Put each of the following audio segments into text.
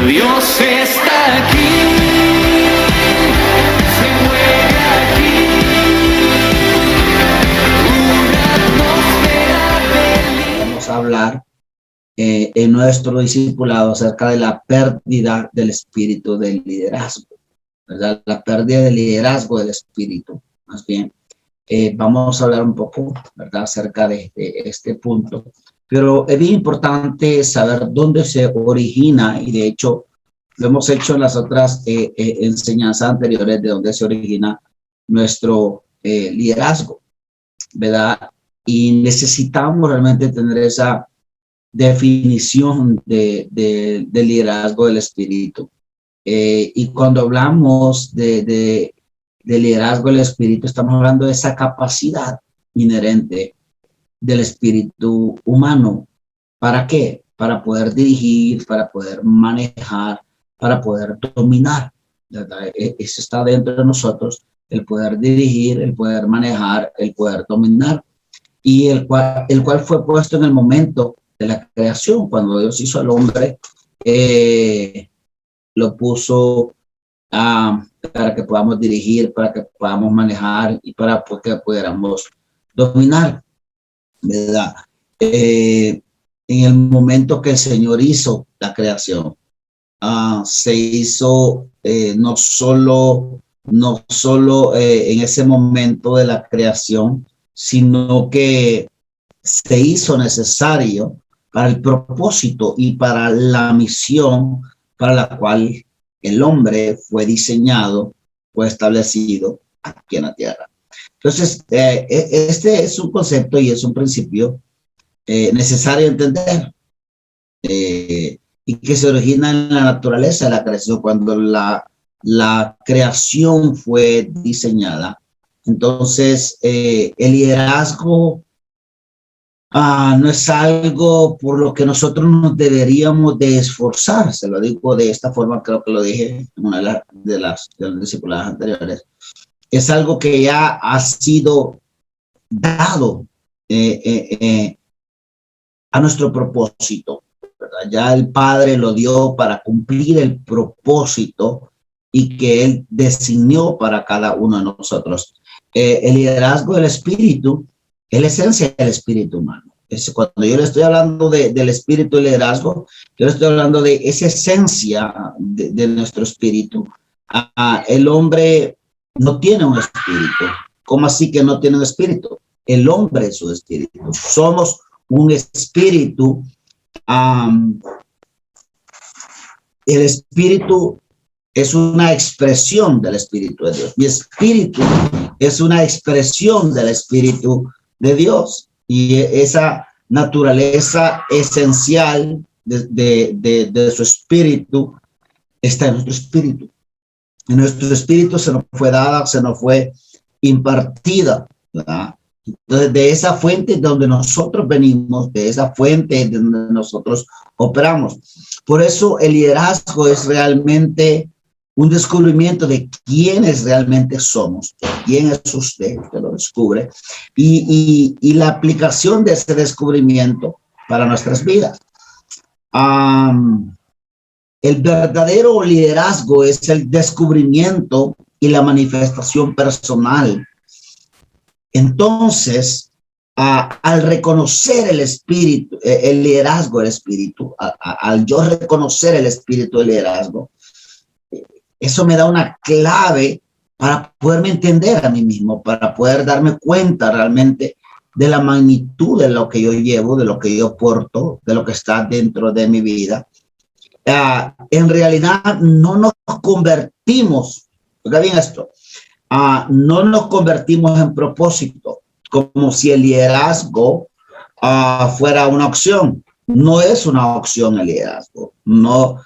Dios está aquí, se mueve aquí, una atmósfera. Vamos a hablar en nuestro discipulado acerca de la pérdida del espíritu del liderazgo, ¿verdad? La pérdida del liderazgo del espíritu, más bien. Vamos a hablar un poco, ¿verdad?, acerca de este punto. Pero es bien importante saber dónde se origina, y de hecho lo hemos hecho en las otras enseñanzas anteriores, de dónde se origina nuestro liderazgo, ¿verdad? Y necesitamos realmente tener esa definición de liderazgo del espíritu. Y cuando hablamos de liderazgo del espíritu, estamos hablando de esa capacidad inherente del espíritu humano. ¿Para qué? Para poder dirigir, para poder manejar, para poder dominar, ¿verdad? Eso está dentro de nosotros, el poder dirigir, el poder manejar, el poder dominar, y el cual fue puesto en el momento de la creación. Cuando Dios hizo al hombre, lo puso para que podamos dirigir, para que podamos manejar y para que pudiéramos dominar, ¿verdad? En el momento que el Señor hizo la creación, se hizo no solo en ese momento de la creación, sino que se hizo necesario para el propósito y para la misión para la cual el hombre fue diseñado, fue establecido aquí en la tierra. Entonces, este es un concepto y es un principio necesario entender, y que se origina en la naturaleza de la creación. Cuando la creación fue diseñada, entonces el liderazgo no es algo por lo que nosotros nos deberíamos de esforzar. Se lo digo de esta forma, creo que lo dije en una de las discipuladas anteriores. Es algo que ya ha sido dado a nuestro propósito, ¿verdad? Ya el Padre lo dio para cumplir el propósito y que Él designó para cada uno de nosotros. El liderazgo del espíritu es la esencia del espíritu humano. Cuando yo le estoy hablando del espíritu de liderazgo, yo le estoy hablando de esa esencia de nuestro espíritu. El hombre no tiene un espíritu. ¿Cómo así que no tiene un espíritu? El hombre es su espíritu. Somos un espíritu. El espíritu es una expresión del espíritu de Dios. Mi espíritu es una expresión del espíritu de Dios, y esa naturaleza esencial de su espíritu está en nuestro espíritu. En nuestro espíritu se nos fue dada, se nos fue impartida, ¿verdad? Entonces, de esa fuente donde nosotros venimos, de esa fuente donde nosotros operamos. Por eso el liderazgo es realmente un descubrimiento de quiénes realmente somos, quién es usted, que lo descubre, y la aplicación de ese descubrimiento para nuestras vidas. El verdadero liderazgo es el descubrimiento y la manifestación personal. Entonces, al reconocer el espíritu, el liderazgo del espíritu, al yo reconocer el espíritu del liderazgo, eso me da una clave para poderme entender a mí mismo, para poder darme cuenta realmente de la magnitud de lo que yo llevo, de lo que yo porto, de lo que está dentro de mi vida. En realidad no nos convertimos, oiga bien esto, no nos convertimos en propósito, como si el liderazgo fuera una opción. No es una opción el liderazgo, no,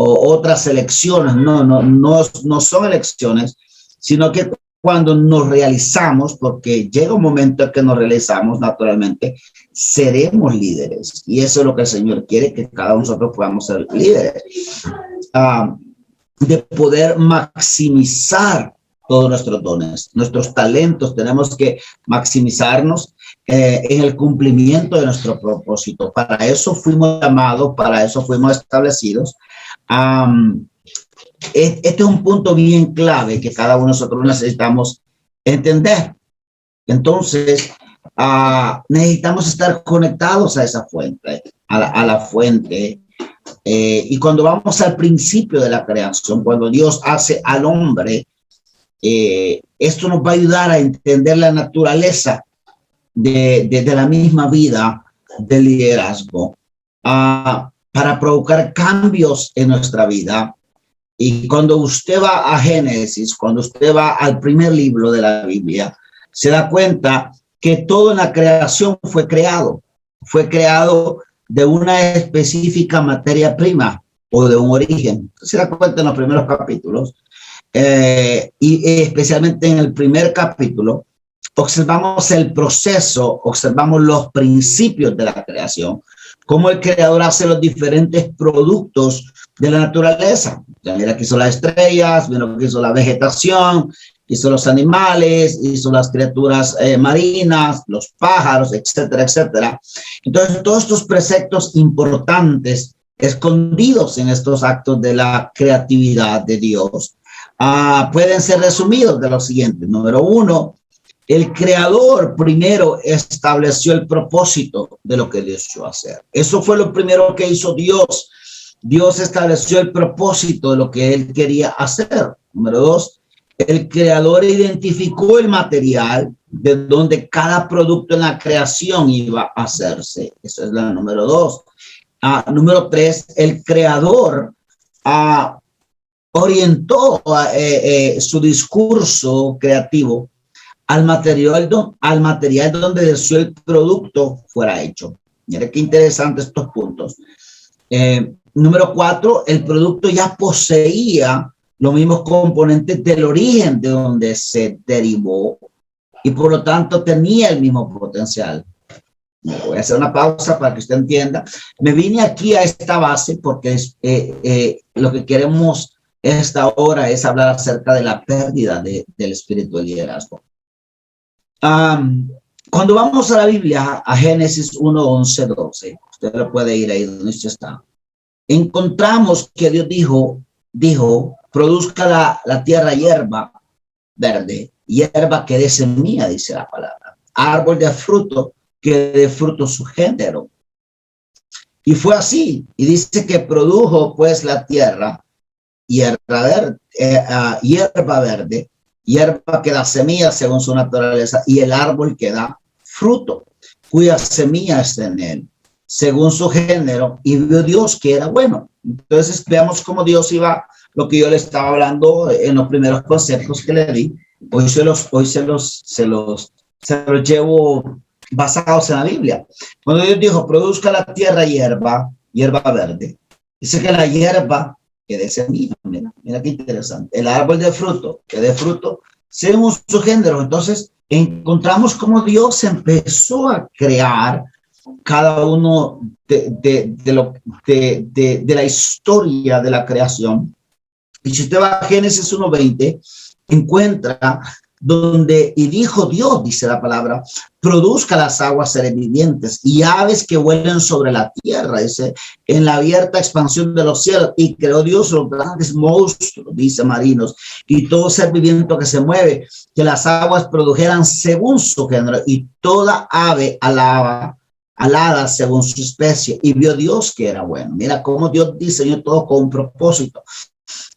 o otras elecciones, no son elecciones, sino que cuando nos realizamos, porque llega un momento en que nos realizamos naturalmente, seremos líderes. Y eso es lo que el Señor quiere, que cada uno de nosotros podamos ser líderes. De poder maximizar todos nuestros dones, nuestros talentos. Tenemos que maximizarnos en el cumplimiento de nuestro propósito. Para eso fuimos llamados, para eso fuimos establecidos, Am, este es un punto bien clave que cada uno de nosotros necesitamos entender. Entonces, necesitamos estar conectados a esa fuente, a la fuente. Y cuando vamos al principio de la creación, cuando Dios hace al hombre, esto nos va a ayudar a entender la naturaleza de la misma vida del liderazgo, para provocar cambios en nuestra vida. Y cuando usted va a Génesis, cuando usted va al primer libro de la Biblia, se da cuenta que todo en la creación fue creado de una específica materia prima o de un origen. Se da cuenta en los primeros capítulos, y especialmente en el primer capítulo, observamos el proceso, observamos los principios de la creación, cómo el creador hace los diferentes productos de la naturaleza. Ya mira que hizo las estrellas, mira que hizo la vegetación, hizo los animales, hizo las criaturas marinas, los pájaros, etcétera, etcétera. Entonces, todos estos preceptos importantes escondidos en estos actos de la creatividad de Dios pueden ser resumidos de lo siguiente. Número uno, el creador primero estableció el propósito de lo que deseó hacer. Eso fue lo primero que hizo Dios. Dios estableció el propósito de lo que él quería hacer. Número dos, el creador identificó el material de donde cada producto en la creación iba a hacerse. Esa es la número dos. Número tres, el creador orientó su discurso creativo al material donde deseó el producto fuera hecho. Mira qué interesante estos puntos. Número cuatro, el producto ya poseía los mismos componentes del origen de donde se derivó y por lo tanto tenía el mismo potencial. Voy a hacer una pausa para que usted entienda. Me vine aquí a esta base porque lo que queremos esta hora es hablar acerca de la pérdida del espíritu de liderazgo. Cuando vamos a la Biblia, a Génesis 1, 11, 12, usted lo puede ir ahí donde usted está. Encontramos que Dios dijo, produzca la tierra hierba verde, hierba que dé semilla, dice la palabra, árbol de fruto que dé fruto su género. Y fue así, y dice que produjo pues la tierra hierba verde, hierba que da semilla según su naturaleza, y el árbol que da fruto, cuya semilla está en él, según su género, y vio Dios que era bueno. Entonces veamos cómo Dios iba, lo que yo le estaba hablando en los primeros conceptos que le di. Hoy se los llevo basados en la Biblia. Cuando Dios dijo, produzca la tierra hierba verde, dice que la hierba que dé semilla, mira qué interesante. El árbol de fruto, que dé fruto, según su género. Entonces, encontramos cómo Dios empezó a crear cada uno de la historia de la creación. Y si usted va a Génesis 1:20, encuentra donde, y dijo Dios, dice la palabra, produzca las aguas seres vivientes y aves que vuelen sobre la tierra, dice, en la abierta expansión de los cielos, y creó Dios los grandes monstruos, dice, marinos, y todo ser viviente que se mueve, que las aguas produjeran según su género, y toda ave alada según su especie, y vio Dios que era bueno. Mira cómo Dios diseñó todo con un propósito.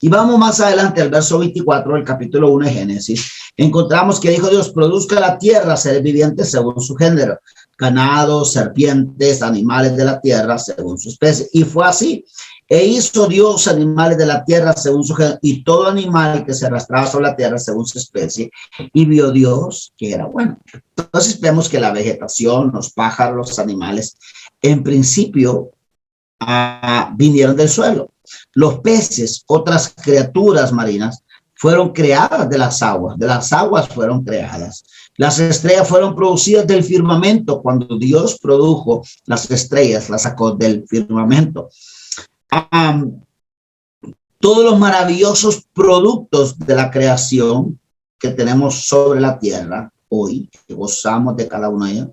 Y vamos más adelante al verso 24 del capítulo 1 de Génesis. Encontramos que dijo Dios, produzca la tierra seres vivientes según su género, ganados, serpientes, animales de la tierra según su especie. Y fue así. E hizo Dios animales de la tierra según su género y todo animal que se arrastraba sobre la tierra según su especie. Y vio Dios que era bueno. Entonces vemos que la vegetación, los pájaros, los animales, en principio vinieron del suelo. Los peces, otras criaturas marinas, fueron creadas de las aguas fueron creadas. Las estrellas fueron producidas del firmamento. Cuando Dios produjo las estrellas, las sacó del firmamento. Todos los maravillosos productos de la creación que tenemos sobre la tierra hoy, que gozamos de cada uno de ellos,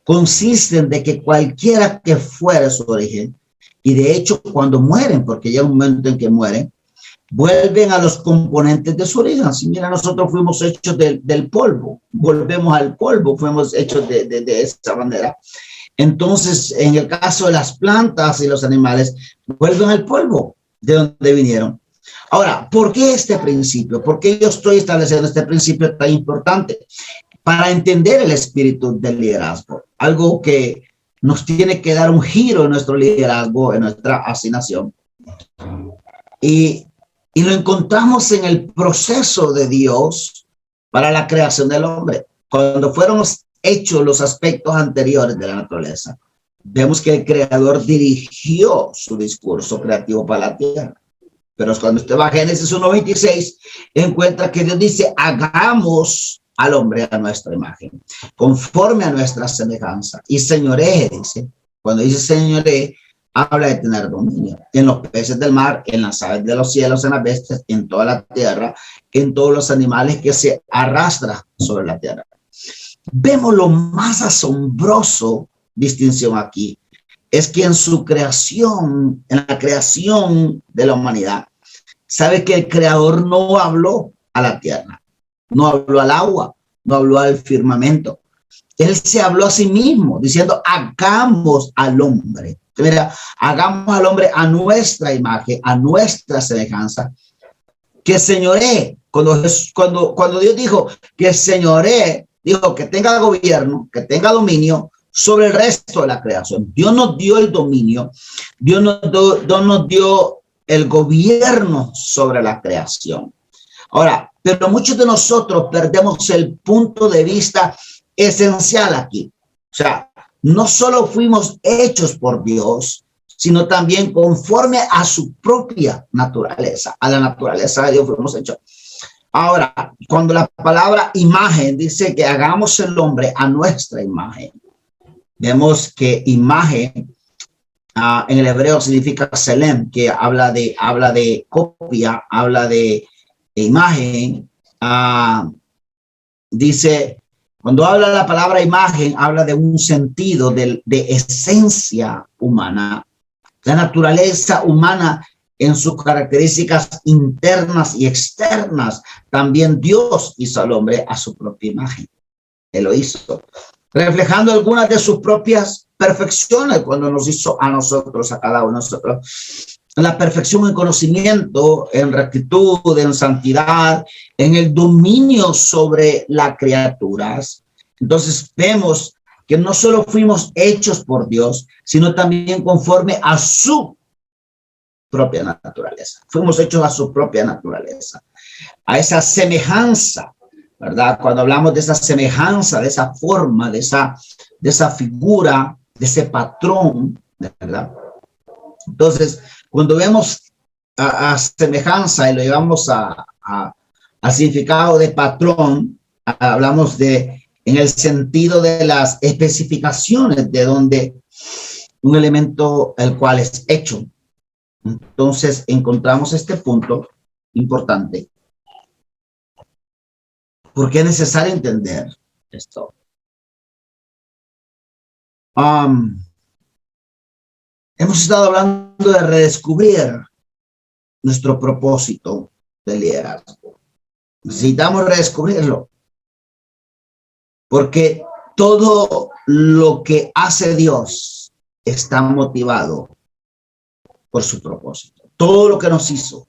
consisten de que cualquiera que fuera su origen, Y de hecho, cuando mueren, porque llega un momento en que mueren, vuelven a los componentes de su origen. Si mira, nosotros fuimos hechos del polvo, volvemos al polvo, fuimos hechos de esa manera. Entonces, en el caso de las plantas y los animales, vuelven al polvo de donde vinieron. Ahora, ¿por qué este principio? ¿Por qué yo estoy estableciendo este principio tan importante? Para entender el espíritu del liderazgo, algo que nos tiene que dar un giro en nuestro liderazgo, en nuestra asignación. Y lo encontramos en el proceso de Dios para la creación del hombre. Cuando fueron hechos los aspectos anteriores de la naturaleza, vemos que el creador dirigió su discurso creativo para la tierra. Pero cuando usted va a Génesis 1:26, encuentra que Dios dice, hagamos al hombre a nuestra imagen, conforme a nuestra semejanza. Y señoree, dice, cuando dice señoree, habla de tener dominio en los peces del mar, en las aves de los cielos, en las bestias, en toda la tierra, en todos los animales que se arrastran sobre la tierra. Vemos lo más asombroso distinción aquí, es que en su creación, en la creación de la humanidad, sabe que el creador no habló a la tierra, no habló al agua, no habló al firmamento. Él se habló a sí mismo, diciendo, hagamos al hombre. Mira, hagamos al hombre a nuestra imagen, a nuestra semejanza, que señoree. Cuando Dios dijo que señoree, dijo que tenga gobierno, que tenga dominio sobre el resto de la creación. Dios nos dio el dominio, Dios nos dio el gobierno sobre la creación. Ahora, pero muchos de nosotros perdemos el punto de vista esencial aquí. O sea, no solo fuimos hechos por Dios, sino también conforme a su propia naturaleza, a la naturaleza de Dios fuimos hechos. Ahora, cuando la palabra imagen dice que hagamos el hombre a nuestra imagen, vemos que imagen en el hebreo significa selem, que habla de copia, habla de imagen. Dice, cuando habla la palabra imagen, habla de un sentido de esencia humana, la naturaleza humana en sus características internas y externas. También Dios hizo al hombre a su propia imagen. Él lo hizo, reflejando algunas de sus propias perfecciones cuando nos hizo a nosotros, a cada uno de nosotros. La perfección en conocimiento, en rectitud, en santidad, en el dominio sobre las criaturas. Entonces vemos que no solo fuimos hechos por Dios, sino también conforme a su propia naturaleza. Fuimos hechos a su propia naturaleza, a esa semejanza, ¿verdad? Cuando hablamos de esa semejanza, de esa forma, de esa figura, de ese patrón, ¿verdad? Entonces, cuando vemos a semejanza y lo llevamos al significado de patrón, hablamos en el sentido de las especificaciones de donde un elemento el cual es hecho. Entonces, encontramos este punto importante. ¿Por qué es necesario entender esto? Hemos estado hablando de redescubrir nuestro propósito de liderazgo. Necesitamos redescubrirlo, porque todo lo que hace Dios está motivado por su propósito. Todo lo que nos hizo.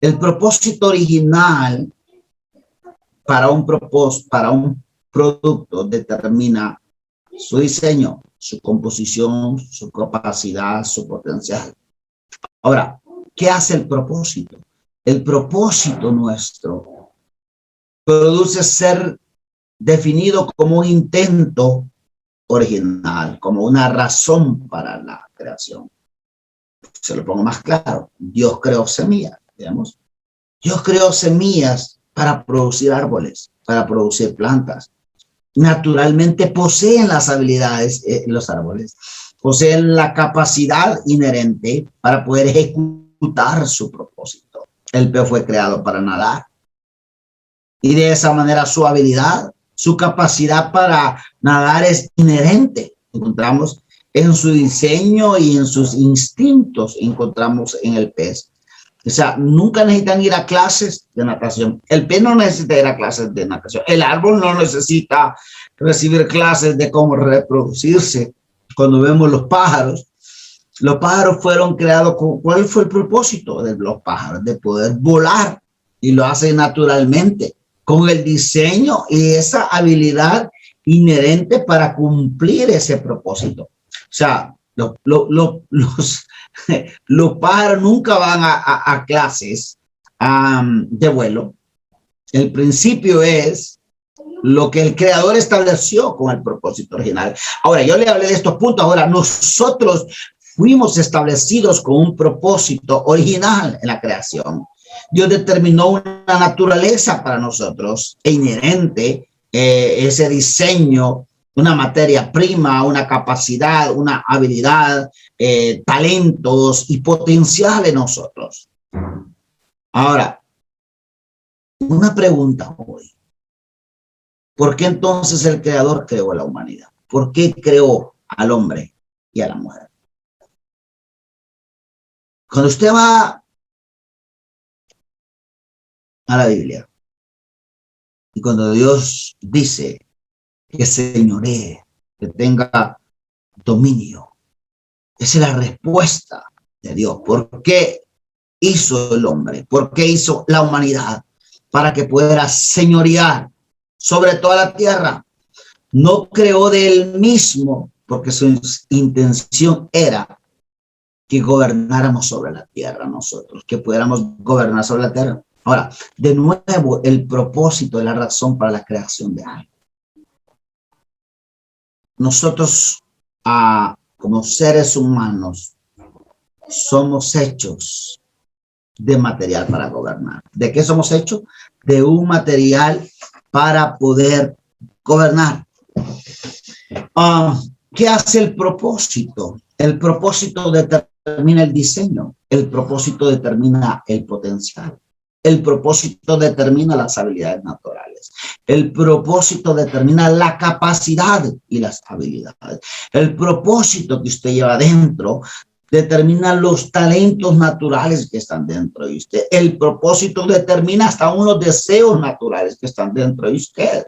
El propósito original para un producto determina su diseño, su composición, su capacidad, su potencial. Ahora, ¿qué hace el propósito? El propósito nuestro produce ser definido como un intento original, como una razón para la creación. Se lo pongo más claro. Dios creó semillas, digamos. Dios creó semillas para producir árboles, para producir plantas. Naturalmente poseen las habilidades, los árboles, poseen la capacidad inherente para poder ejecutar su propósito. El pez fue creado para nadar. Y de esa manera su habilidad, su capacidad para nadar es inherente. Encontramos en su diseño y en sus instintos encontramos en el pez. O sea, nunca necesitan ir a clases de natación. El pez no necesita ir a clases de natación. El árbol no necesita recibir clases de cómo reproducirse. Cuando vemos los pájaros fueron creados con, ¿cuál fue el propósito de los pájaros? De poder volar, y lo hacen naturalmente, con el diseño y esa habilidad inherente para cumplir ese propósito. O sea, los pájaros nunca van a clases de vuelo. El principio es lo que el creador estableció con el propósito original. Ahora, yo le hablé de estos puntos. Ahora, nosotros fuimos establecidos con un propósito original en la creación. Dios determinó una naturaleza para nosotros inherente, ese diseño, una materia prima, una capacidad, una habilidad, talentos y potencial en nosotros. Ahora, una pregunta hoy. ¿Por qué entonces el creador creó a la humanidad? ¿Por qué creó al hombre y a la mujer? Cuando usted va a la Biblia y cuando Dios dice que señoree, que tenga dominio, esa es la respuesta de Dios. ¿Por qué hizo el hombre? ¿Por qué hizo la humanidad? Para que pudiera señorear sobre toda la tierra. No creó de él mismo, porque su intención era que gobernáramos sobre la tierra nosotros, que pudiéramos gobernar sobre la tierra. Ahora, de nuevo, el propósito es la razón para la creación de algo. Nosotros, como seres humanos, somos hechos de material para gobernar. ¿De qué somos hechos? De un material para poder gobernar. ¿Qué hace el propósito? El propósito determina el diseño. El propósito determina el potencial. El propósito determina las habilidades naturales. El propósito determina la capacidad y las habilidades. El propósito que usted lleva dentro determina los talentos naturales que están dentro de usted. El propósito determina hasta unos deseos naturales que están dentro de usted.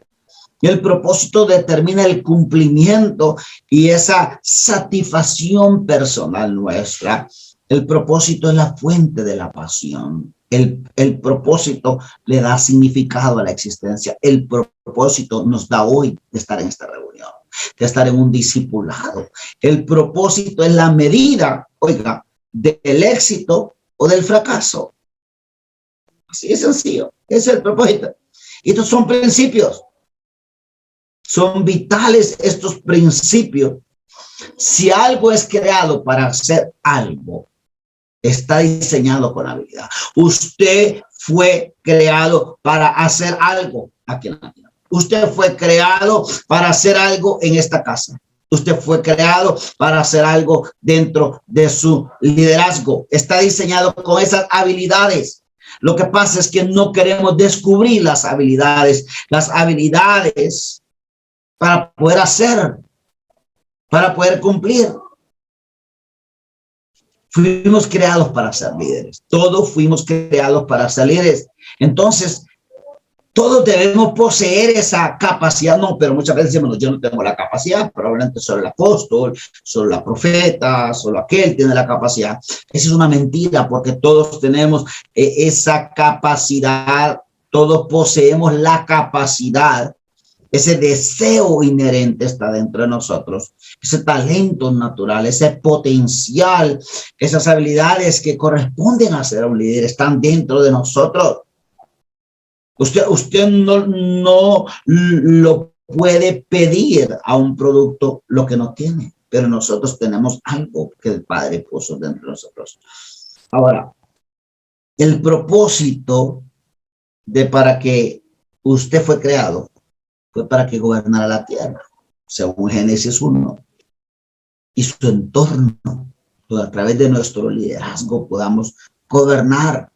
Y el propósito determina el cumplimiento y esa satisfacción personal nuestra. El propósito es la fuente de la pasión. El propósito le da significado a la existencia. El propósito nos da hoy de estar en esta reunión, de estar en un discipulado. El propósito es la medida, oiga, del éxito o del fracaso. Así de sencillo. Ese es el propósito. Y estos son principios. Son vitales estos principios. Si algo es creado para hacer algo, está diseñado con habilidad. Usted fue creado para hacer algo aquí en la tierra. Usted fue creado para hacer algo en esta casa. Usted fue creado para hacer algo dentro de su liderazgo. Está diseñado con esas habilidades. Lo que pasa es que no queremos descubrir las habilidades para poder hacer, para poder cumplir. Fuimos creados para ser líderes. Todos fuimos creados para ser líderes. Entonces, todos debemos poseer esa capacidad. No, pero muchas veces decimos, no, yo no tengo la capacidad. Probablemente solo el apóstol, solo la profeta, solo aquel tiene la capacidad. Esa es una mentira, porque todos tenemos esa capacidad. Todos poseemos la capacidad. Ese deseo inherente está dentro de nosotros, ese talento natural, ese potencial, esas habilidades que corresponden a ser un líder están dentro de nosotros. Usted no lo puede pedir a un producto lo que no tiene, pero nosotros tenemos algo que el Padre puso dentro de nosotros. Ahora, el propósito para que usted fue creado fue para que gobernara la tierra, según Génesis 1, y su entorno, a través de nuestro liderazgo podamos gobernar.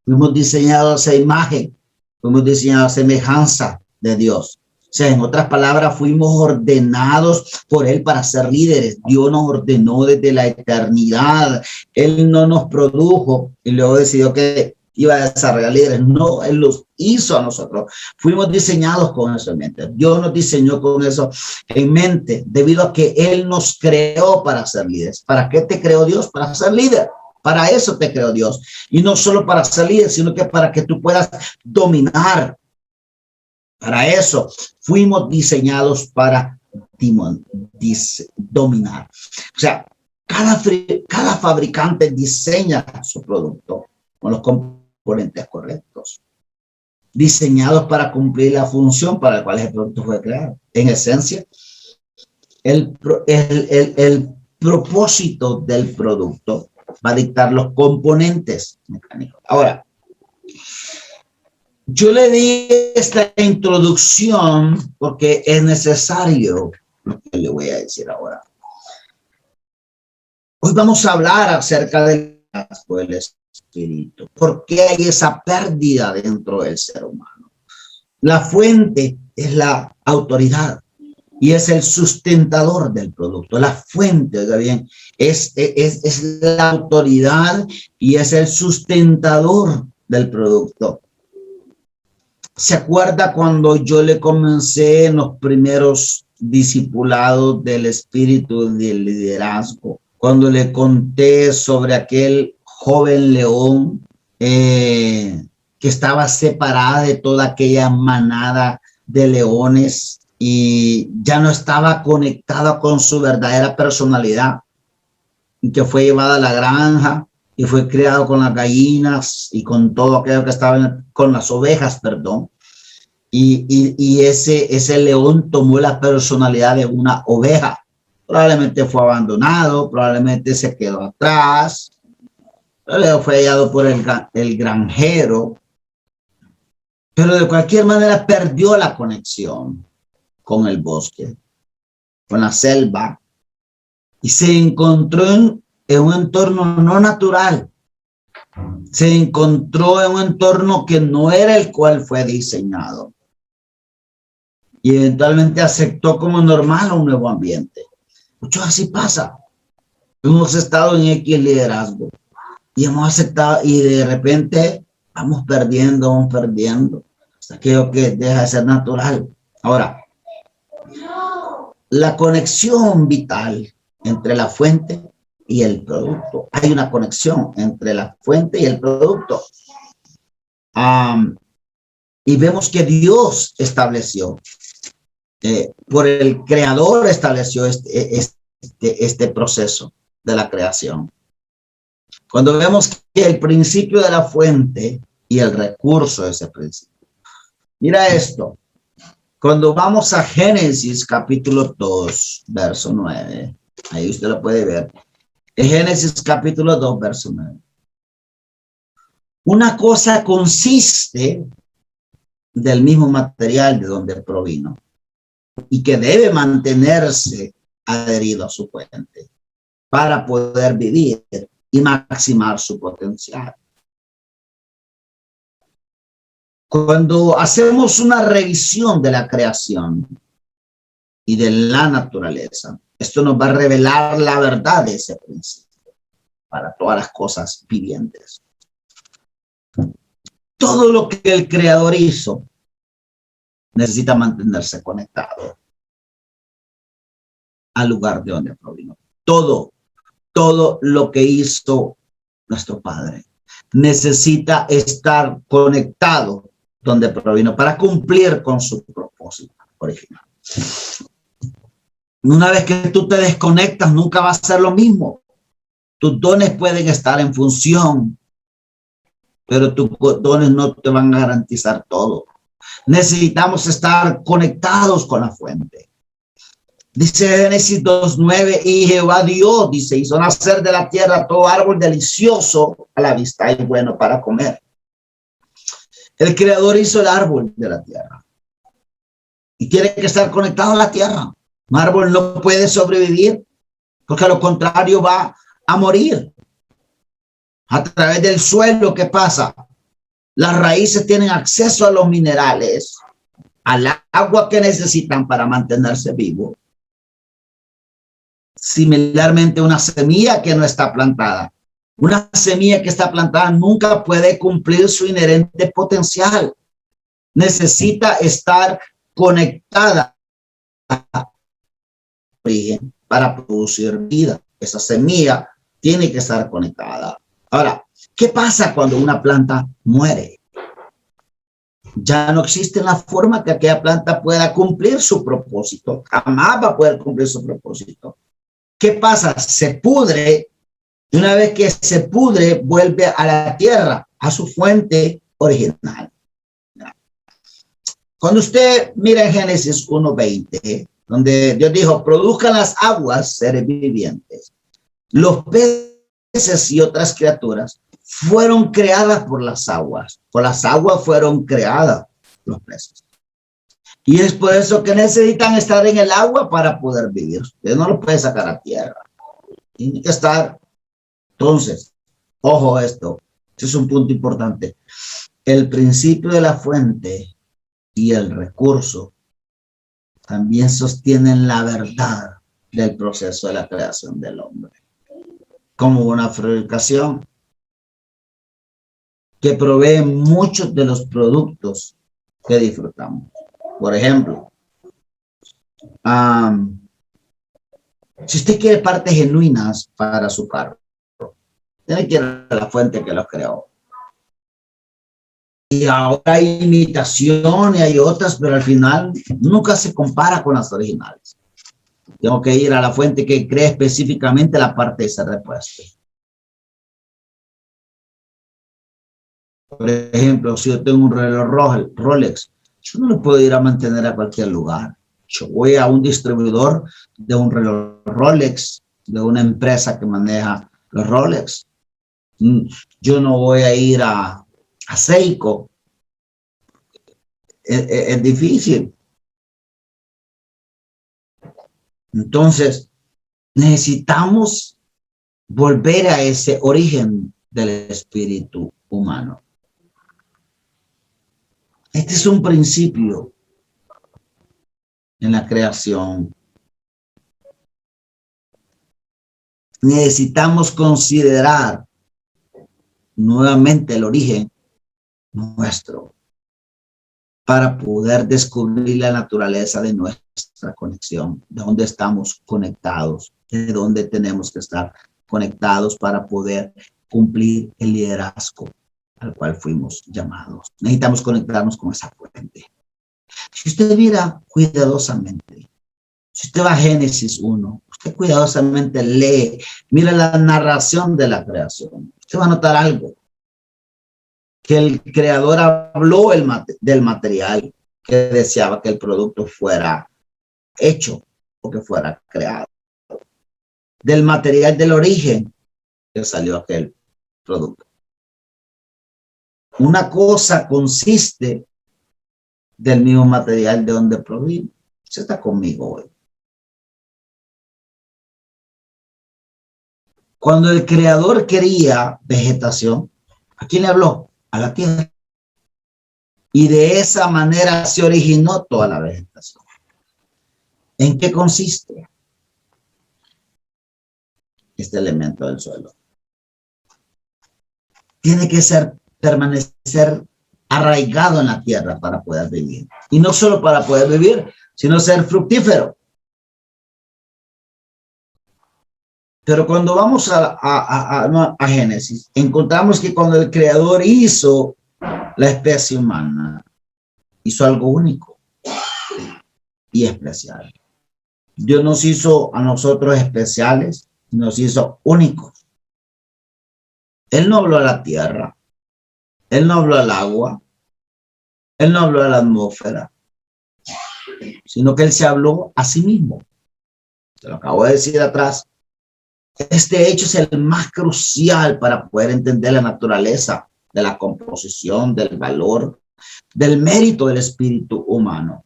Fuimos diseñados a imagen, fuimos diseñados a semejanza de Dios. sea, en otras palabras, fuimos ordenados por Él para ser líderes. Dios nos ordenó desde la eternidad. Él no nos produjo y luego decidió que iba a desarrollar líderes. No, Él los hizo a nosotros. Fuimos diseñados con eso en mente. Dios nos diseñó con eso en mente, debido a que Él nos creó para ser líderes. ¿Para qué te creó Dios? Para ser líder. Para eso te creó Dios. Y no solo para ser líder, sino que para que tú puedas dominar. Para eso fuimos diseñados para dominar. O sea, cada fabricante diseña su producto con los componentes correctos, diseñados para cumplir la función para la cual el producto fue creado. En esencia, el propósito del producto va a dictar los componentes mecánicos. Ahora, yo le di esta introducción porque es necesario lo que le voy a decir ahora. Hoy vamos a hablar acerca del espíritu. ¿Por qué hay esa pérdida dentro del ser humano? La fuente es la autoridad y es el sustentador del producto. La fuente, oiga bien, es la autoridad y es el sustentador del producto. ¿Se acuerda cuando yo le comencé en los primeros discipulados del espíritu del liderazgo? Cuando le conté sobre aquel joven león que estaba separada de toda aquella manada de leones y ya no estaba conectada con su verdadera personalidad, y que fue llevada a la granja y fue criado con las gallinas y con todo aquello que estaba con las ovejas, perdón. Y ese león tomó la personalidad de una oveja. Probablemente fue abandonado, probablemente se quedó atrás, luego fue hallado por el granjero, pero de cualquier manera perdió la conexión con el bosque, con la selva, y se encontró en un entorno no natural. Se encontró en un entorno que no era el cual fue diseñado. Y eventualmente aceptó como normal un nuevo ambiente. Mucho así pasa. Hemos estado en X liderazgo y hemos aceptado y de repente vamos perdiendo, hasta aquello que deja de ser natural. Ahora, la conexión vital entre la fuente y el producto. Hay una conexión entre la fuente y el producto. Y vemos que Dios estableció, por el creador estableció este proceso de la creación. Cuando vemos que el principio de la fuente y el recurso de ese principio. Mira esto. Cuando vamos a Génesis capítulo 2, verso 9, ahí usted lo puede ver. En Génesis capítulo 2, verso 9. Una cosa consiste del mismo material de donde provino y que debe mantenerse adherido a su fuente para poder vivir y maximizar su potencial. Cuando hacemos una revisión de la creación y de la naturaleza, esto nos va a revelar la verdad de ese principio para todas las cosas vivientes. Todo lo que el creador hizo necesita mantenerse conectado al lugar de donde provino. Todo lo que hizo nuestro Padre necesita estar conectado donde provino para cumplir con su propósito original. Una vez que tú te desconectas, nunca va a ser lo mismo. Tus dones pueden estar en función, pero tus dones no te van a garantizar todo. Necesitamos estar conectados con la fuente. Dice Génesis 2:9, y Jehová Dios, dice, hizo nacer de la tierra todo árbol delicioso a la vista y bueno para comer. El creador hizo el árbol de la tierra y tiene que estar conectado a la tierra. Un árbol no puede sobrevivir porque a lo contrario va a morir. A través del suelo, ¿qué pasa? Las raíces tienen acceso a los minerales al agua que necesitan para mantenerse vivo. Similarmente, una semilla que no está plantada. Una semilla que está plantada nunca puede cumplir su inherente potencial. Necesita estar conectada al origen para producir vida. Esa semilla tiene que estar conectada. Ahora, ¿qué pasa cuando una planta muere? Ya no existe la forma que aquella planta pueda cumplir su propósito. Jamás va a poder cumplir su propósito. ¿Qué pasa? Se pudre. Y una vez que se pudre, vuelve a la tierra, a su fuente original. Cuando usted mira en Génesis 1:20, donde Dios dijo, produzcan las aguas seres vivientes. Los peces y otras criaturas fueron creadas por las aguas. Por las aguas fueron creadas los peces. Y es por eso que necesitan estar en el agua para poder vivir. Usted no lo puede sacar a tierra. Tiene que estar. Entonces, ojo esto. Este es un punto importante. El principio de la fuente y el recurso también sostienen la verdad del proceso de la creación del hombre. Como una fabricación que provee muchos de los productos que disfrutamos. Por ejemplo, si usted quiere partes genuinas para su carro, tiene que ir a la fuente que los creó. Y ahora hay imitaciones, hay otras, pero al final nunca se compara con las originales. Tengo que ir a la fuente que crea específicamente la parte de ese repuesto. Por ejemplo, si yo tengo un reloj Rolex, yo no lo puedo ir a mantener a cualquier lugar. Yo voy a un distribuidor de un reloj Rolex, de una empresa que maneja los Rolex. Yo no voy a ir a Seiko. Es difícil. Entonces, necesitamos volver a ese origen del espíritu humano. Este es un principio en la creación. Necesitamos considerar nuevamente el origen nuestro para poder descubrir la naturaleza de nuestra conexión, de dónde estamos conectados, de dónde tenemos que estar conectados para poder cumplir el liderazgo al cual fuimos llamados. Necesitamos conectarnos con esa fuente. Si usted mira cuidadosamente, si usted va a Génesis 1, usted cuidadosamente lee, mira la narración de la creación, usted va a notar algo, que el creador habló del material que deseaba que el producto fuera hecho o que fuera creado, del material del origen que salió aquel producto. Una cosa consiste del mismo material de donde provino. Usted está conmigo hoy. Cuando el creador quería vegetación, ¿a quién le habló? A la tierra. Y de esa manera se originó toda la vegetación. ¿En qué consiste este elemento del suelo? Tiene que permanecer arraigado en la tierra para poder vivir. Y no solo para poder vivir, sino ser fructífero. Pero cuando vamos a Génesis, encontramos que cuando el creador hizo la especie humana, hizo algo único y especial. Dios nos hizo a nosotros especiales, nos hizo únicos. Él no habló a la tierra, Él no habló al agua, Él no habló a la atmósfera, sino que Él se habló a sí mismo. Se lo acabo de decir atrás. Este hecho es el más crucial para poder entender la naturaleza de la composición, del valor, del mérito del espíritu humano.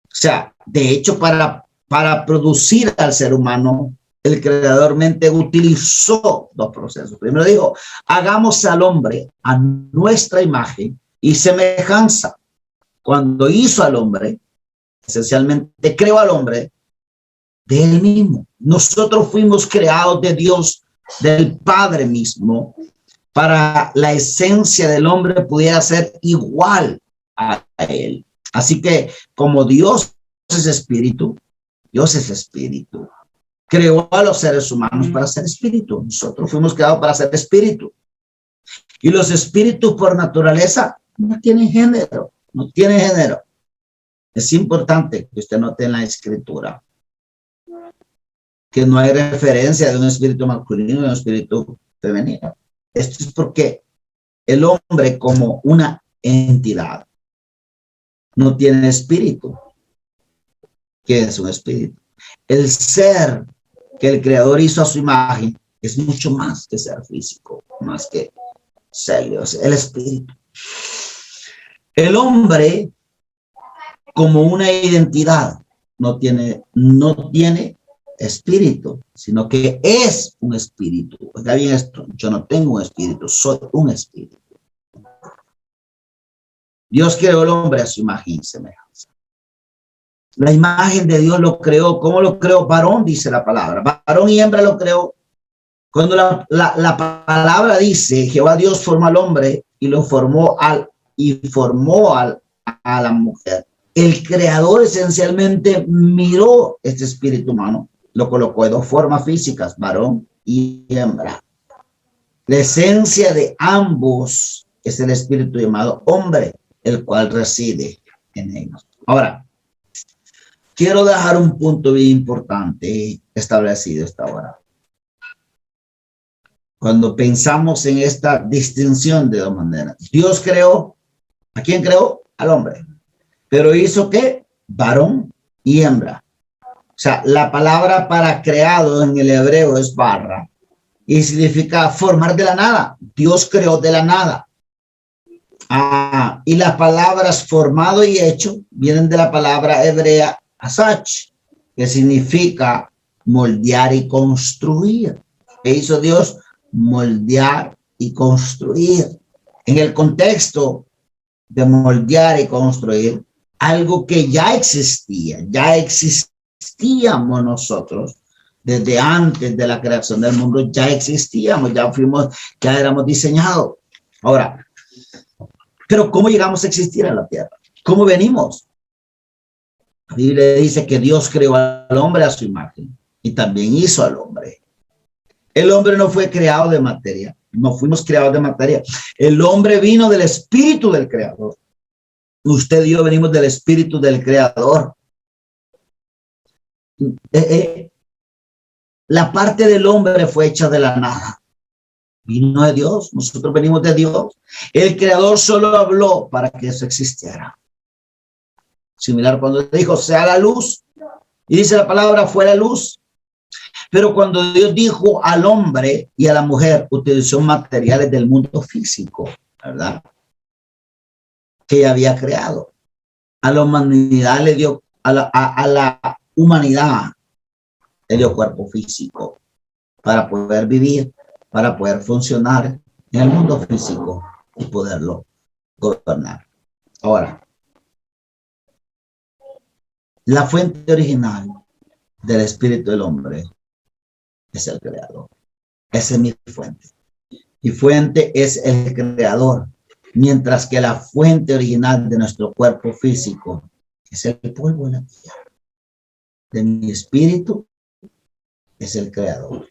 O sea, de hecho, para producir al ser humano, el creador mente utilizó dos procesos. Primero dijo, hagamos al hombre a nuestra imagen y semejanza. cuando hizo al hombre, esencialmente creó al hombre de él mismo. Nosotros fuimos creados de Dios, del Padre mismo, para la esencia del hombre pudiera ser igual a él. Así que como Dios es espíritu, creó a los seres humanos para ser espíritu. Nosotros fuimos creados para ser espíritu. Y los espíritus por naturaleza no tienen género, no tienen género. Es importante que usted note en la escritura que no hay referencia de un espíritu masculino y un espíritu femenino. Esto es porque el hombre como una entidad no tiene espíritu. ¿Qué es un espíritu? El ser que el Creador hizo a su imagen es mucho más que ser físico, más que ser Dios, el espíritu. El hombre como una identidad no tiene espíritu, sino que es un espíritu. Oiga bien esto, yo no tengo un espíritu, soy un espíritu. Dios creó al hombre a su imagen y semejanza. La imagen de Dios lo creó. ¿Cómo lo creó? Varón, dice la palabra. Varón y hembra lo creó. Cuando la palabra dice, Jehová Dios formó al hombre y lo formó a la mujer. El creador esencialmente miró este espíritu humano, lo colocó de dos formas físicas, varón y hembra. La esencia de ambos es el espíritu llamado hombre, el cual reside en ellos. Ahora, quiero dejar un punto bien importante establecido esta hora. Cuando pensamos en esta distinción de dos maneras, Dios creó, ¿a quién creó? Al hombre. Pero hizo ¿qué? Varón y hembra. O sea, la palabra para creado en el hebreo es barra y significa formar de la nada. Dios creó de la nada. Y las palabras formado y hecho vienen de la palabra hebrea asach, que significa moldear y construir. ¿Qué hizo Dios? Moldear y construir. En el contexto de moldear y construir, algo que ya existíamos nosotros desde antes de la creación del mundo, ya existíamos, ya éramos diseñados. Ahora, pero ¿cómo llegamos a existir en la tierra? ¿Cómo venimos? La Biblia dice que Dios creó al hombre a su imagen y también hizo al hombre. El hombre no fue creado de materia, no fuimos creados de materia. El hombre vino del espíritu del creador. Usted y yo venimos del espíritu del creador. La parte del hombre fue hecha de la nada. Vino de Dios, nosotros venimos de Dios. El creador solo habló para que eso existiera. Similar cuando dijo, sea la luz. Y dice la palabra, fue la luz. Pero cuando Dios dijo al hombre y a la mujer, utilizó materiales del mundo físico, ¿verdad? Que ella había creado. A la humanidad le dio, a la humanidad le dio cuerpo físico para poder vivir, para poder funcionar en el mundo físico y poderlo gobernar. Ahora, la fuente original del espíritu del hombre es el creador. Esa es mi fuente. Mi fuente es el creador, mientras que la fuente original de nuestro cuerpo físico es el polvo de la tierra. De mi espíritu es el creador.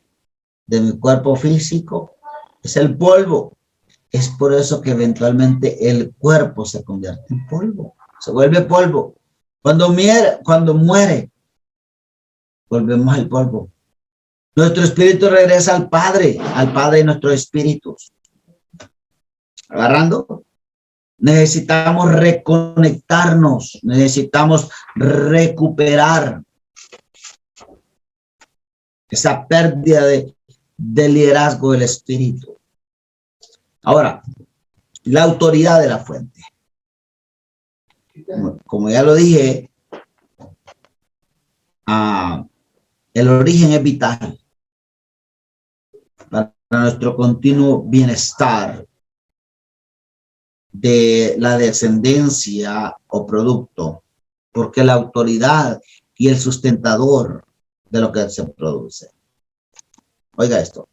De mi cuerpo físico es el polvo. Es por eso que eventualmente el cuerpo se convierte en polvo. Se vuelve polvo. Cuando muere, volvemos al polvo. Nuestro espíritu regresa al Padre de nuestros espíritus. Agarrando. Necesitamos reconectarnos, necesitamos recuperar esa pérdida de liderazgo del espíritu. Ahora, la autoridad de la fuente. Como ya lo dije, el origen es vital para nuestro continuo bienestar de la descendencia o producto, porque la autoridad y el sustentador de lo que se produce. Oiga esto.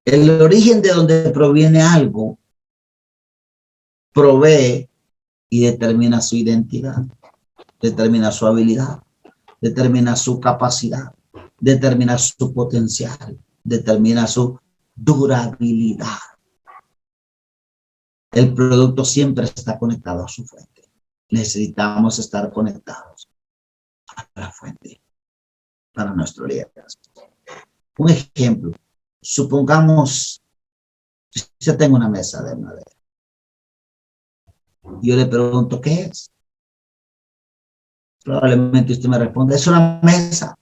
El origen de donde proviene algo provee y determina su identidad, determina su habilidad, determina su capacidad, determina su potencial, determina su durabilidad. El producto siempre está conectado a su fuente. Necesitamos estar conectados a la fuente para nuestro liderazgo. Un ejemplo, supongamos que yo tengo una mesa de madera. Yo le pregunto, ¿qué es? Probablemente usted me responde, es una mesa.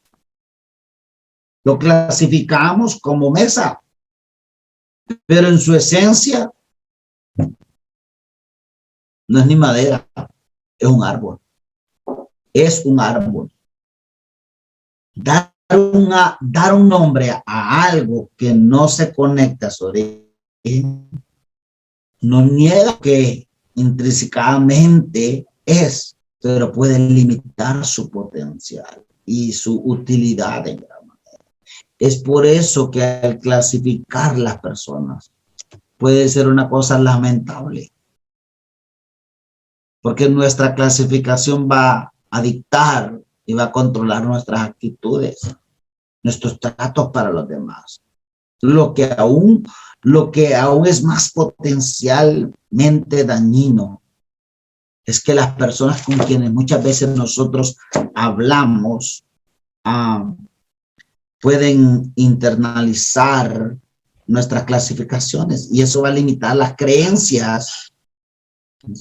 Lo clasificamos como mesa, pero en su esencia no es ni madera, es un árbol. Es un árbol. Dar un nombre a algo que no se conecta a su origen no niega que intrínsecamente es, pero puede limitar su potencial y su utilidad en gran manera. Es por eso que al clasificar las personas puede ser una cosa lamentable, porque nuestra clasificación va a dictar y va a controlar nuestras actitudes, nuestros tratos para los demás. Lo que aún es más potencialmente dañino es que las personas con quienes muchas veces nosotros hablamos pueden internalizar nuestras clasificaciones y eso va a limitar las creencias,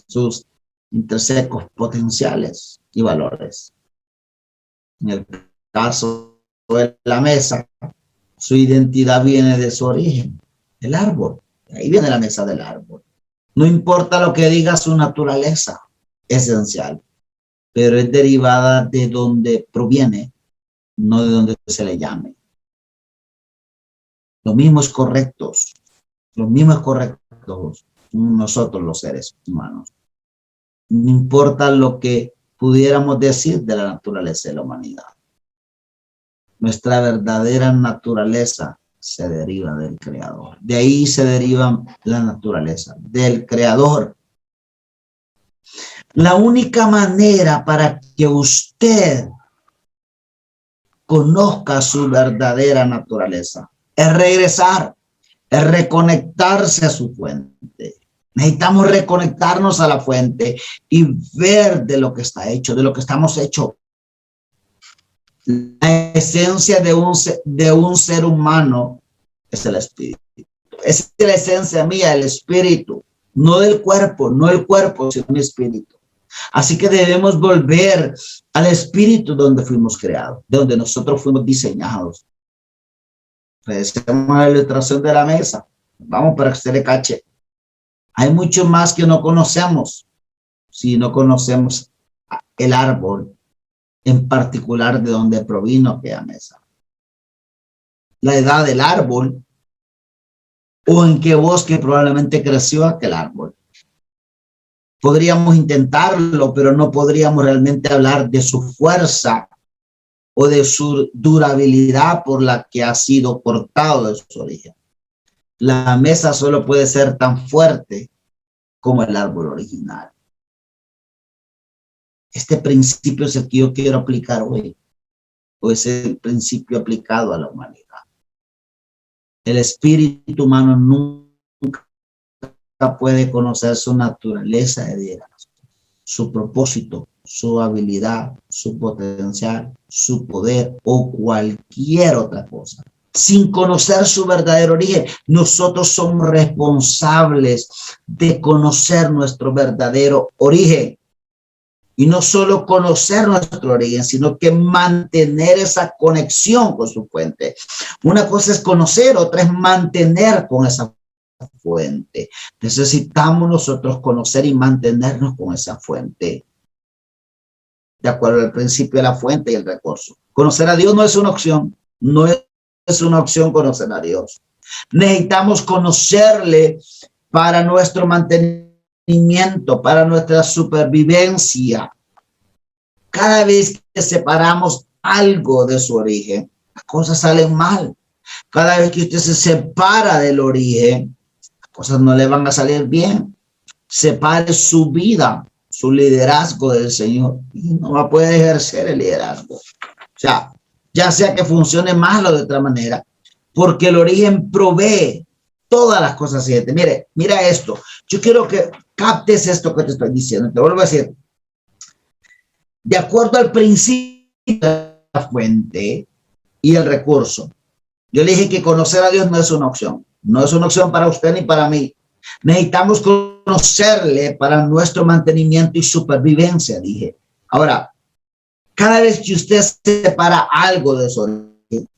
sus intersecos potenciales y valores. En el caso de la mesa, su identidad viene de su origen, el árbol. Ahí viene la mesa del árbol. No importa lo que diga su naturaleza esencial, pero es derivada de donde proviene, no de donde se le llame. Lo mismo es correcto. Lo mismo es correcto nosotros los seres humanos. No importa lo que pudiéramos decir de la naturaleza de la humanidad. Nuestra verdadera naturaleza se deriva del Creador. De ahí se deriva la naturaleza, del Creador. La única manera para que usted conozca su verdadera naturaleza es regresar, es reconectarse a su fuente. Necesitamos reconectarnos a la fuente y ver de lo que está hecho, de lo que estamos hechos. La esencia de un ser humano es el espíritu. Esa es la esencia mía, el espíritu. No del cuerpo, no el cuerpo, sino el espíritu. Así que debemos volver al espíritu donde fuimos creados, de donde nosotros fuimos diseñados. Regresemos a la ilustración de la mesa. Vamos para que usted le cache. Hay mucho más que no conocemos si no conocemos el árbol, en particular de donde provino aquella mesa. La edad del árbol o en qué bosque probablemente creció aquel árbol. Podríamos intentarlo, pero no podríamos realmente hablar de su fuerza o de su durabilidad por la que ha sido cortado de su origen. La mesa solo puede ser tan fuerte como el árbol original. Este principio es el que yo quiero aplicar hoy, o es el principio aplicado a la humanidad. El espíritu humano nunca puede conocer su naturaleza de liderazgo, su propósito, su habilidad, su potencial, su poder o cualquier otra cosa. Sin conocer su verdadero origen, nosotros somos responsables de conocer nuestro verdadero origen. Y no solo conocer nuestro origen, sino que mantener esa conexión con su fuente. Una cosa es conocer, otra es mantener con esa fuente. Necesitamos nosotros conocer y mantenernos con esa fuente. De acuerdo al principio de la fuente y el recurso. Conocer a Dios no es una opción. No es una opción conocer a Dios. Necesitamos conocerle para nuestro mantenimiento mantenimiento, para nuestra supervivencia. Cada vez que separamos algo de su origen, las cosas salen mal. Cada vez que usted se separa del origen, las cosas no le van a salir bien. Separe su vida, su liderazgo del Señor, y no va a poder ejercer el liderazgo. O sea, ya sea que funcione mal o de otra manera, porque el origen provee todas las cosas siguientes. Mira esto. Yo quiero que captes esto que te estoy diciendo. Te vuelvo a decir. De acuerdo al principio de la fuente y el recurso. Yo le dije que conocer a Dios no es una opción. No es una opción para usted ni para mí. Necesitamos conocerle para nuestro mantenimiento y supervivencia, dije. Ahora, cada vez que usted separa algo de eso,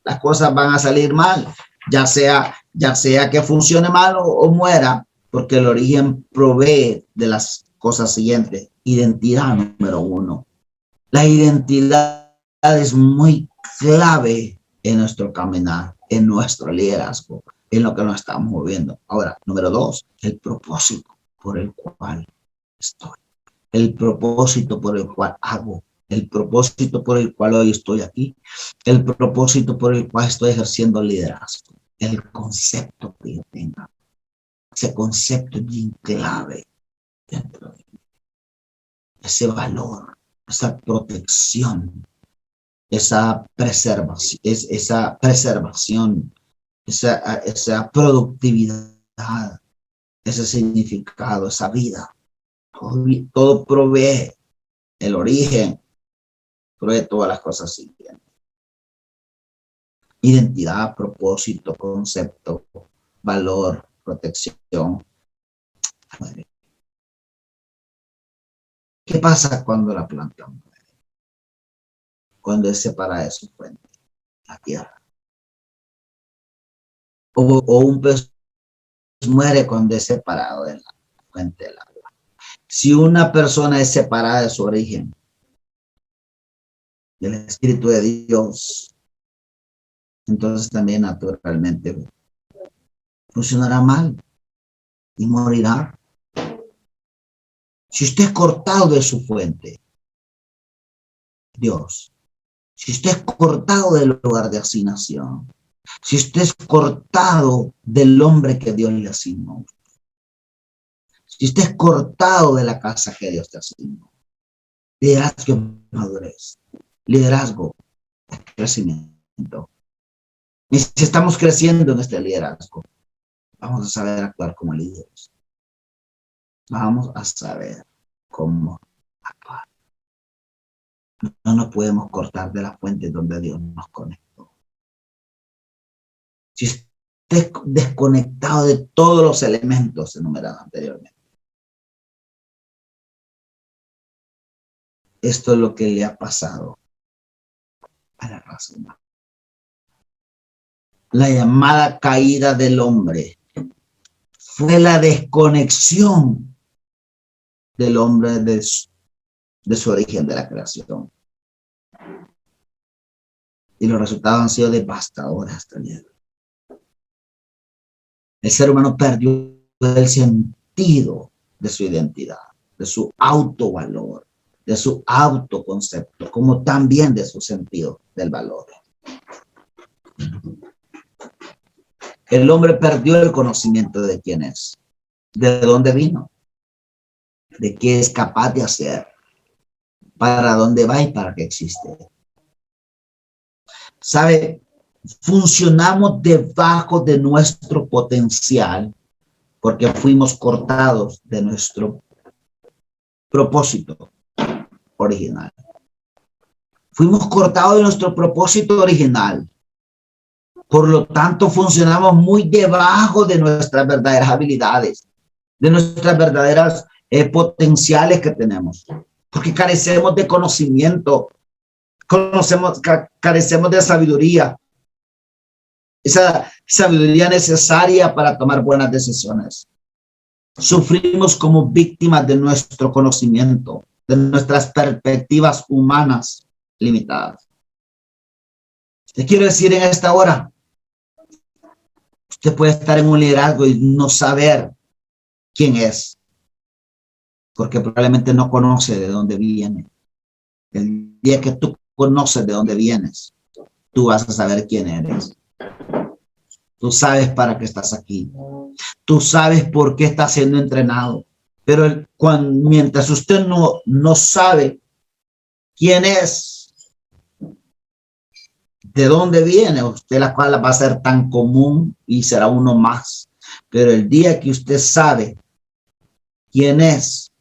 las cosas van a salir mal, ya sea que funcione mal o muera, porque el origen provee de las cosas siguientes. Identidad número 1. La identidad es muy clave en nuestro caminar, en nuestro liderazgo, en lo que nos estamos moviendo. Ahora, número 2, el propósito por el cual estoy, el propósito por el cual hago, el propósito por el cual hoy estoy aquí, el propósito por el cual estoy ejerciendo liderazgo, el concepto que yo tenga, ese concepto bien clave dentro de mí, ese valor, esa protección, esa preservación, esa productividad, ese significado, esa vida. Todo provee el origen, provee todas las cosas siguientes. Identidad, propósito, concepto, valor, protección. ¿Qué pasa cuando la planta muere? Cuando es separada de su fuente, la tierra. O un pez muere cuando es separado de la fuente del agua. Si una persona es separada de su origen, del Espíritu de Dios, entonces también naturalmente funcionará mal y morirá. Si usted es cortado de su fuente, Dios, si usted es cortado del lugar de asignación, si usted es cortado del hombre que Dios le asignó, si usted es cortado de la casa que Dios te asignó, liderazgo, madurez, liderazgo, crecimiento. Y si estamos creciendo en este liderazgo, vamos a saber actuar como líderes. Vamos a saber cómo actuar. No nos podemos cortar de la fuente donde Dios nos conectó. Si usted es desconectado de todos los elementos enumerados anteriormente, esto es lo que le ha pasado a la raza humana. La llamada caída del hombre fue la desconexión del hombre de su origen, de la creación. Y los resultados han sido devastadores hasta el día de hoy. El ser humano perdió el sentido de su identidad, de su autovalor, de su autoconcepto, como también de su sentido del valor. El hombre perdió el conocimiento de quién es, de dónde vino, de qué es capaz de hacer, para dónde va y para qué existe. ¿Sabe? Funcionamos debajo de nuestro potencial porque fuimos cortados de nuestro propósito original. Fuimos cortados de nuestro propósito original. Por lo tanto, funcionamos muy debajo de nuestras verdaderas habilidades, de nuestras verdaderas potenciales que tenemos, porque carecemos de conocimiento, carecemos de sabiduría, esa sabiduría necesaria para tomar buenas decisiones. Sufrimos como víctimas de nuestro conocimiento, de nuestras perspectivas humanas limitadas. Te quiero decir en esta hora, usted puede estar en un liderazgo y no saber quién es. porque probablemente no conoce de dónde viene. El día que tú conoces de dónde vienes, tú vas a saber quién eres. Tú sabes para qué estás aquí. Tú sabes por qué estás siendo entrenado. Pero mientras usted no sabe quién es, de dónde viene, usted la cual va a ser tan común y será uno más. Pero el día que usted sabe quién es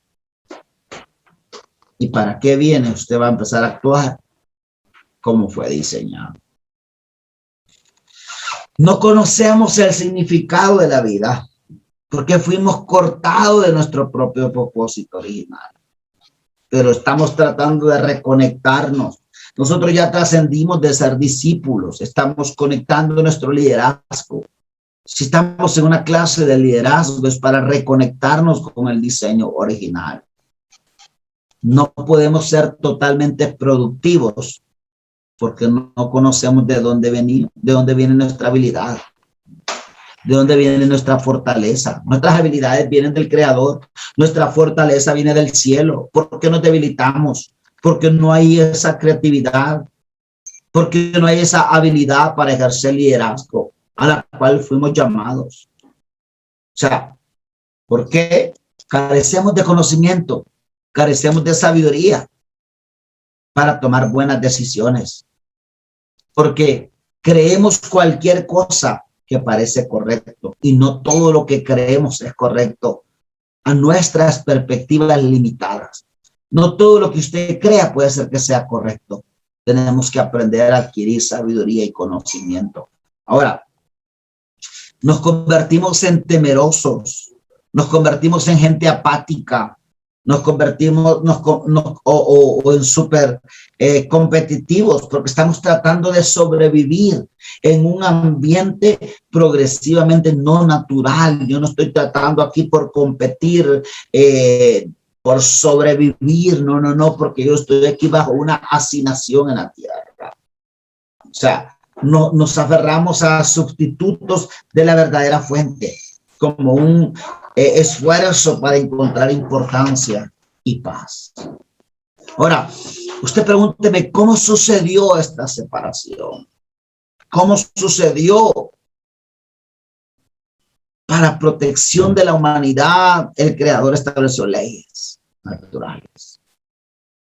y para qué viene, usted va a empezar a actuar como fue diseñado. No conocemos el significado de la vida porque fuimos cortados de nuestro propio propósito original. Pero estamos tratando de reconectarnos. Nosotros ya trascendimos de ser discípulos. Estamos conectando nuestro liderazgo. Si estamos en una clase de liderazgo es para reconectarnos con el diseño original. No podemos ser totalmente productivos porque no conocemos de dónde viene nuestra habilidad, de dónde viene nuestra fortaleza. Nuestras habilidades vienen del Creador, nuestra fortaleza viene del cielo. ¿Por qué nos debilitamos? Porque no hay esa creatividad, porque no hay esa habilidad para ejercer liderazgo a la cual fuimos llamados. O sea, ¿por qué? Carecemos de conocimiento, carecemos de sabiduría para tomar buenas decisiones, porque creemos cualquier cosa que parece correcto y no todo lo que creemos es correcto a nuestras perspectivas limitadas. No todo lo que usted crea puede ser que sea correcto. Tenemos que aprender a adquirir sabiduría y conocimiento. Ahora, nos convertimos en temerosos, nos convertimos en gente apática, nos convertimos en súper competitivos porque estamos tratando de sobrevivir en un ambiente progresivamente no natural. Yo no estoy tratando aquí por competir, por sobrevivir, no, porque yo estoy aquí bajo una asignación en la tierra. O sea, no nos aferramos a sustitutos de la verdadera fuente como un esfuerzo para encontrar importancia y paz. Ahora, usted pregúnteme, ¿cómo sucedió esta separación? ¿Cómo sucedió? Para protección de la humanidad, el Creador estableció leyes naturales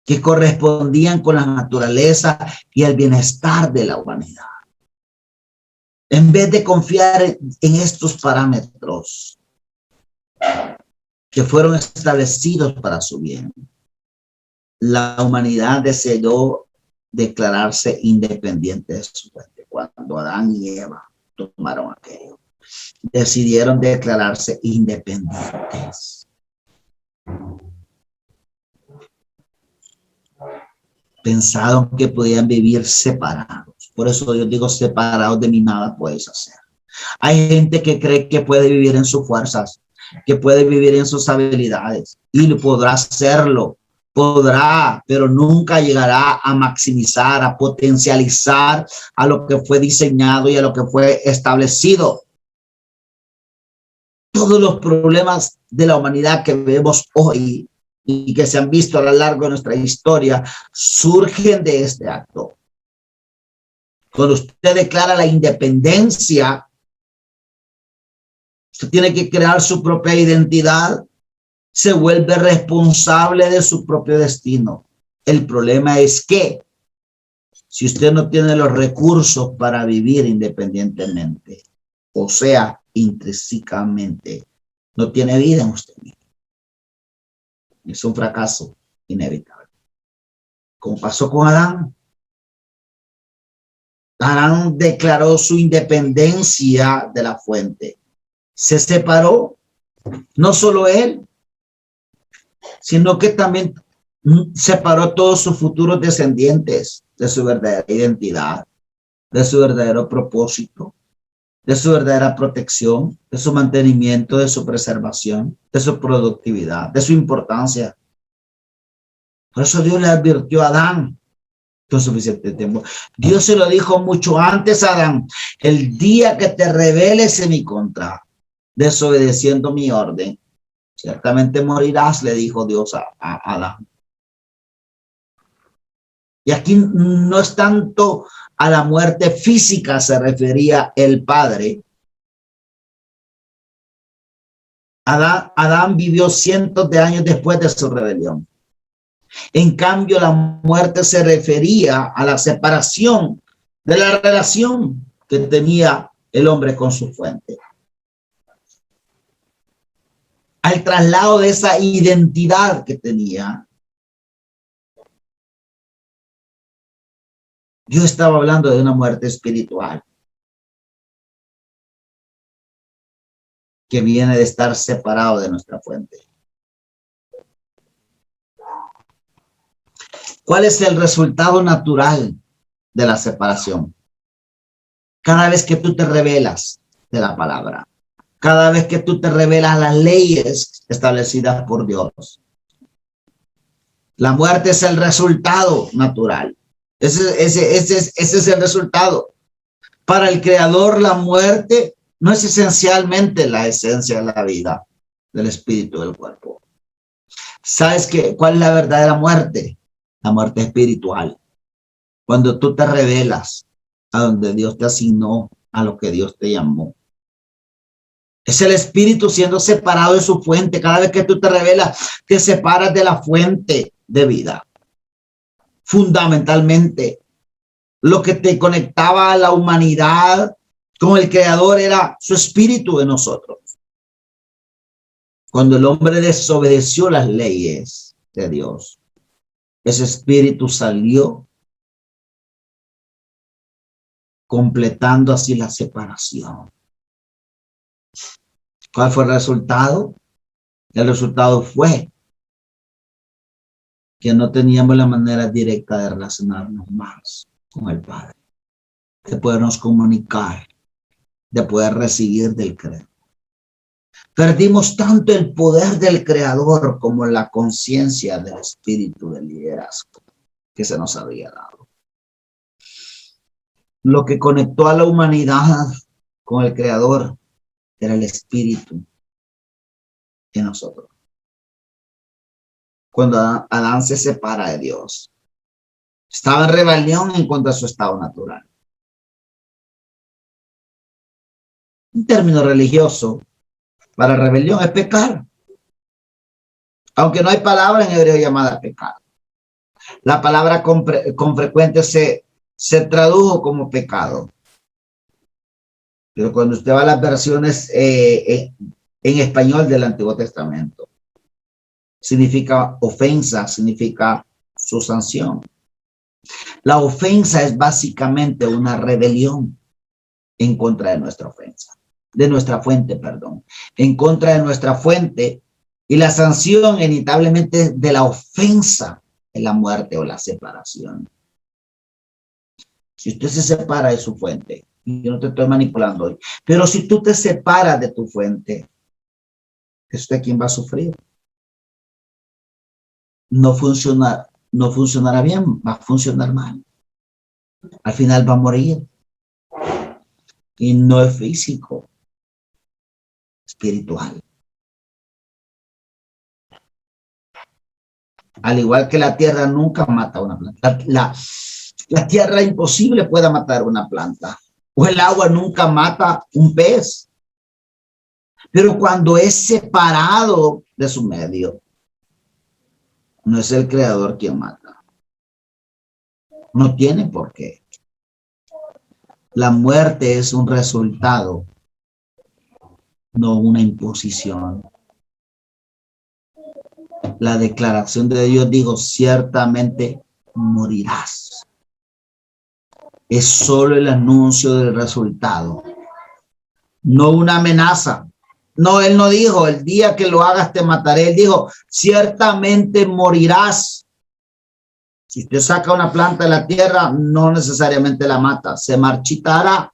que correspondían con la naturaleza y el bienestar de la humanidad. En vez de confiar en estos parámetros que fueron establecidos para su bien, la humanidad decidió declararse independiente de su fuente. Cuando Adán y Eva tomaron aquello, decidieron declararse independientes. Pensaron que podían vivir separados. Por eso yo digo, separados de mí nada puedes hacer. Hay gente que cree que puede vivir en sus fuerzas, que puede vivir en sus habilidades y podrá hacerlo, podrá, pero nunca llegará a maximizar, a potencializar a lo que fue diseñado y a lo que fue establecido. Todos los problemas de la humanidad que vemos hoy y que se han visto a lo largo de nuestra historia surgen de este acto. Cuando usted declara la independencia, usted tiene que crear su propia identidad, se vuelve responsable de su propio destino. El problema es que si usted no tiene los recursos para vivir independientemente, o sea, intrínsecamente, no tiene vida en usted mismo. Es un fracaso inevitable. Como pasó con Adán. Adán declaró su independencia de la fuente. Se separó, no solo él, sino que también separó a todos sus futuros descendientes de su verdadera identidad, de su verdadero propósito, de su verdadera protección, de su mantenimiento, de su preservación, de su productividad, de su importancia. Por eso Dios le advirtió a Adán con suficiente tiempo. Dios se lo dijo mucho antes a Adán: el día que te rebeles en mi contra, desobedeciendo mi orden, Ciertamente morirás, le dijo Dios a Adán. Y aquí no es tanto a la muerte física se refería el Padre. Adán vivió cientos de años después de su rebelión. En cambio, la muerte se refería a la separación de la relación que tenía el hombre con su fuente. Al traslado de esa identidad que tenía. Yo estaba hablando de una muerte espiritual que viene de estar separado de nuestra fuente. ¿Cuál es el resultado natural de la separación? Cada vez que tú te rebelas de la palabra, cada vez que tú te rebelas las leyes establecidas por Dios, la muerte es el resultado natural. Ese es el resultado. Para el Creador, la muerte no es esencialmente la esencia de la vida, del espíritu, del cuerpo. ¿Sabes cuál es la verdadera muerte? La muerte espiritual. Cuando tú te rebelas a donde Dios te asignó, a lo que Dios te llamó. Es el espíritu siendo separado de su fuente. Cada vez que tú te rebelas, te separas de la fuente de vida. Fundamentalmente, lo que te conectaba a la humanidad con el Creador era su espíritu en nosotros. Cuando el hombre desobedeció las leyes de Dios, ese espíritu salió, completando así la separación. ¿Cuál fue el resultado? El resultado fue que no teníamos la manera directa de relacionarnos más con el Padre, de podernos comunicar, de poder recibir del Creador. Perdimos tanto el poder del Creador como la conciencia del espíritu del liderazgo que se nos había dado. Lo que conectó a la humanidad con el Creador era el espíritu en nosotros. Cuando Adán se separa de Dios, estaba en rebelión en contra de su estado natural. Un término religioso para rebelión es pecar. Aunque no hay palabra en hebreo llamada pecado. La palabra con frecuencia se tradujo como pecado. Pero cuando usted va a las versiones en español del Antiguo Testamento, significa ofensa, significa su sanción. La ofensa es básicamente una rebelión en contra de nuestra ofensa, de nuestra fuente, perdón, en contra de nuestra fuente, y la sanción inevitablemente de la ofensa es la muerte o la separación. Si usted se separa de su fuente, y yo no te estoy manipulando hoy, pero si tú te separas de tu fuente, ¿es usted quien va a sufrir? No funcionará bien, va a funcionar mal. Al final va a morir. Y no es físico, espiritual. Al igual que la tierra nunca mata a una planta. La tierra imposible pueda matar una planta. O el agua nunca mata un pez. Pero cuando es separado de su medio, no es el Creador quien mata. No tiene por qué. La muerte es un resultado, no una imposición. La declaración de Dios dijo, ciertamente morirás. Es solo el anuncio del resultado, no una amenaza. No, él no dijo, el día que lo hagas te mataré. Él dijo, ciertamente morirás. Si usted saca una planta de la tierra, no necesariamente la mata, se marchitará.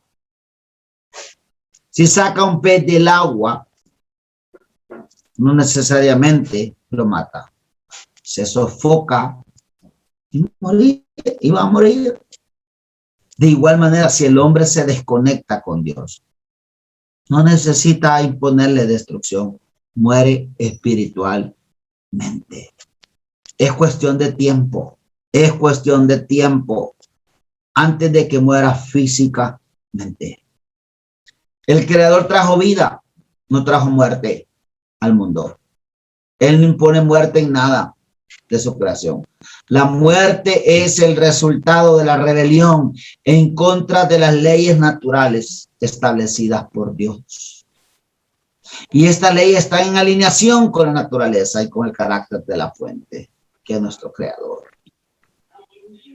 Si saca un pez del agua, no necesariamente lo mata. Se sofoca y va a morir. De igual manera, si el hombre se desconecta con Dios, no necesita imponerle destrucción. muere espiritualmente. Es cuestión de tiempo. Es cuestión de tiempo antes de que muera físicamente. El Creador trajo vida, no trajo muerte al mundo. Él no impone muerte en nada de su creación. La muerte es el resultado de la rebelión en contra de las leyes naturales establecidas por Dios. Y esta ley está en alineación con la naturaleza y con el carácter de la fuente, que es nuestro Creador.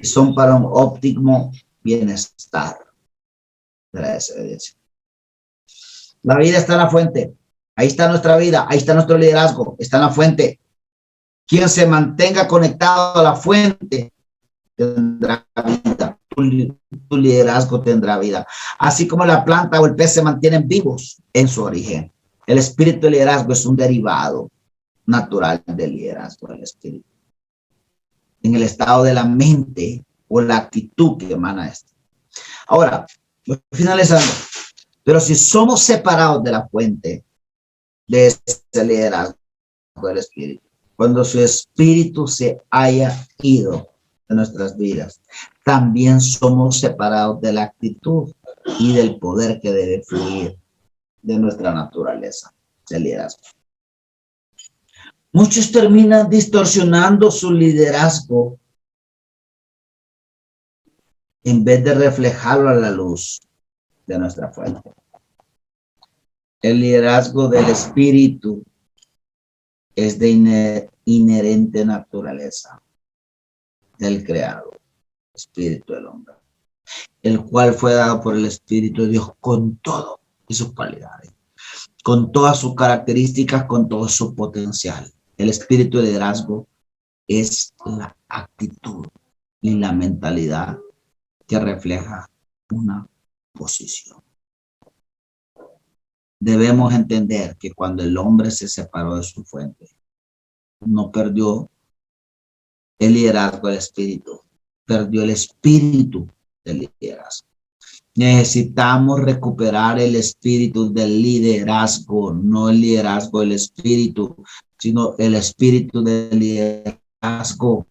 Y son para un óptimo bienestar de la descendencia. La vida está en la fuente. Ahí está nuestra vida, ahí está nuestro liderazgo, está en la fuente. Quien se mantenga conectado a la fuente tendrá vida. Tu liderazgo tendrá vida. Así como la planta o el pez se mantienen vivos en su origen. El espíritu de liderazgo es un derivado natural del liderazgo del espíritu. En el estado de la mente o la actitud que emana esto. Ahora, finalizando. Pero si somos separados de la fuente de ese liderazgo del espíritu, cuando su espíritu se haya ido de nuestras vidas, también somos separados de la actitud y del poder que debe fluir de nuestra naturaleza del liderazgo. Muchos terminan distorsionando su liderazgo en vez de reflejarlo a la luz de nuestra fuente. El liderazgo del espíritu es de inherente naturaleza del creador, espíritu del hombre, el cual fue dado por el Espíritu de Dios con todo y sus cualidades, con todas sus características, con todo su potencial. El espíritu de liderazgo es la actitud y la mentalidad que refleja una posición. Debemos entender que cuando el hombre se separó de su fuente, no perdió el liderazgo del espíritu, perdió el espíritu del liderazgo. Necesitamos recuperar el espíritu del liderazgo, no el liderazgo del espíritu, sino el espíritu del liderazgo.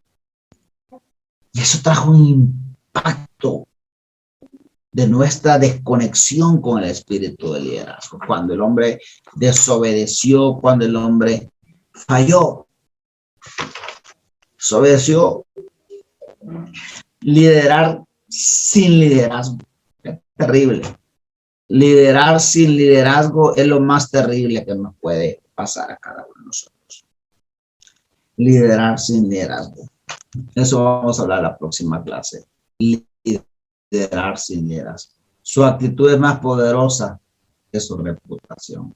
Y eso trajo un impacto de nuestra desconexión con el espíritu del liderazgo. Cuando el hombre desobedeció, cuando el hombre falló, desobedeció. Liderar sin liderazgo es terrible. Liderar sin liderazgo es lo más terrible que nos puede pasar a cada uno de nosotros. Liderar sin liderazgo. Eso vamos a hablar en la próxima clase. Liderar sin liderazgo. Su actitud es más poderosa que su reputación.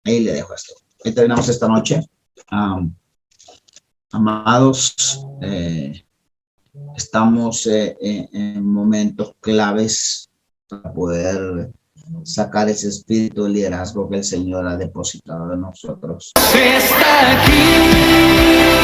Ahí le dejo esto. Ahí terminamos esta noche. Amados, estamos en momentos claves para poder sacar ese espíritu de liderazgo que el Señor ha depositado en nosotros. Se está aquí.